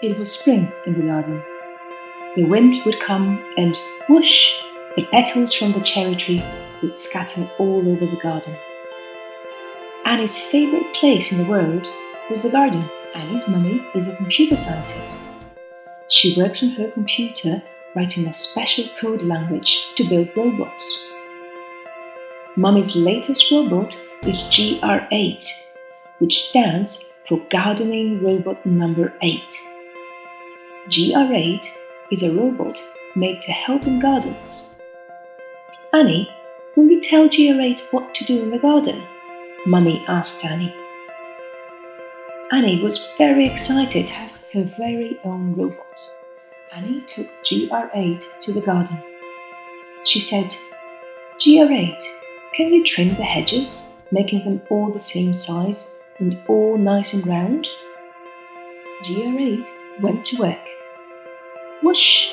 It was spring in the garden. The wind would come and whoosh, the petals from the cherry tree would scatter all over the garden. Annie's favourite place in the world was the garden. Annie's mummy is a computer scientist. She works on her computer writing a special code language to build robots. Mummy's latest robot is GR8, which stands for Gardening Robot Number 8. GR8 is a robot made to help in gardens. Annie, will you tell GR8 what to do in the garden? Mummy asked Annie. Annie was very excited to have her very own robot. Annie took GR8 to the garden. She said, GR8, can you trim the hedges, making them all the same size and all nice and round? GR8 went to work. Whoosh!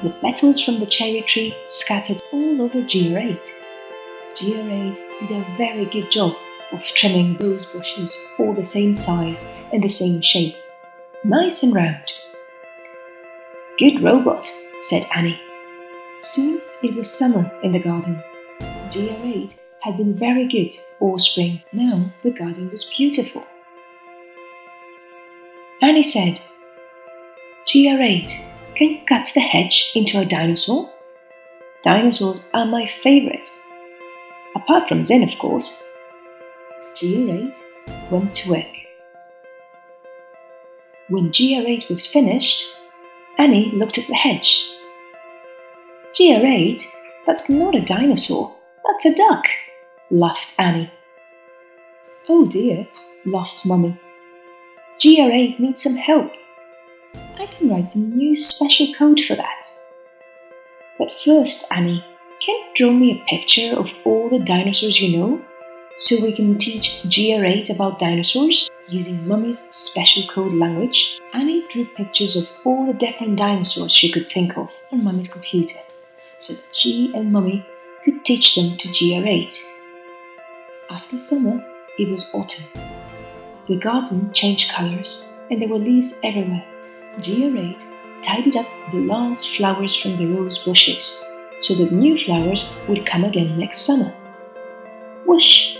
The petals from the cherry tree scattered all over GR8. GR8 did a very good job of trimming those bushes all the same size and the same shape, nice and round. Good robot, said Annie. Soon it was summer in the garden. GR8 had been very good all spring. Now the garden was beautiful. Annie said, GR8, can you cut the hedge into a dinosaur? Dinosaurs are my favourite. Apart from Zinn, of course. GR8 went to work. When GR8 was finished, Annie looked at the hedge. GR8, that's not a dinosaur, that's a duck, laughed Annie. Oh dear, laughed Mummy. GR8 needs some help. I can write some new special code for that. But first, Annie, can you draw me a picture of all the dinosaurs you know, so we can teach GR8 about dinosaurs using Mummy's special code language? Annie drew pictures of all the different dinosaurs she could think of on Mummy's computer, so that she and Mummy could teach them to GR8. After summer, it was autumn. The garden changed colours and there were leaves everywhere. GR8 tidied up the last flowers from the rose bushes so that new flowers would come again next summer. Whoosh!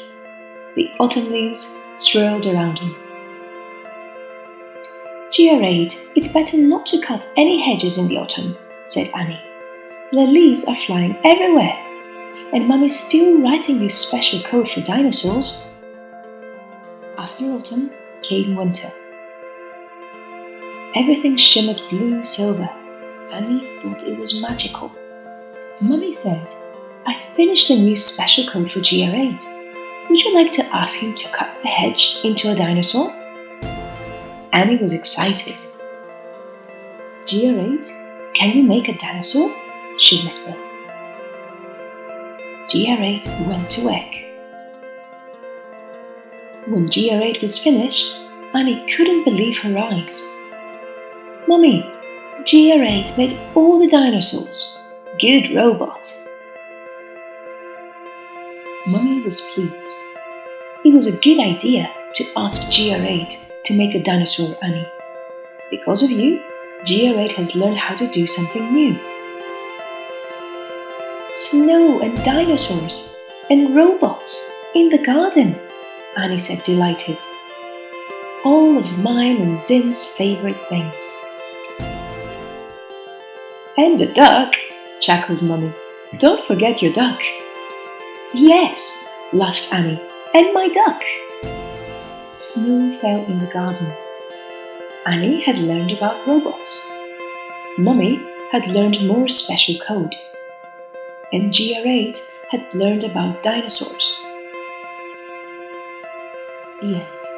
The autumn leaves swirled around him. GR8, it's better not to cut any hedges in the autumn, said Annie. The leaves are flying everywhere, and Mummy's still writing you special code for dinosaurs. After autumn came winter. Everything shimmered blue silver. Annie thought it was magical. Mummy said, I finished the new special code for GR8. Would you like to ask him to cut the hedge into a dinosaur? Annie was excited. GR8, can you make a dinosaur? She whispered. GR8 went to work. When GR8 was finished, Annie couldn't believe her eyes. Mummy, GR8 made all the dinosaurs. Good robot. Mummy was pleased. It was a good idea to ask GR8 to make a dinosaur, Annie. Because of you, GR8 has learned how to do something new. Snow and dinosaurs and robots in the garden, Annie said, delighted. All of mine and Zinn's favourite things. And a duck, chuckled Mummy. Don't forget your duck. Yes, laughed Annie, and my duck. Snow fell in the garden. Annie had learned about robots. Mummy had learned more special code. And GR8 had learned about dinosaurs. The end.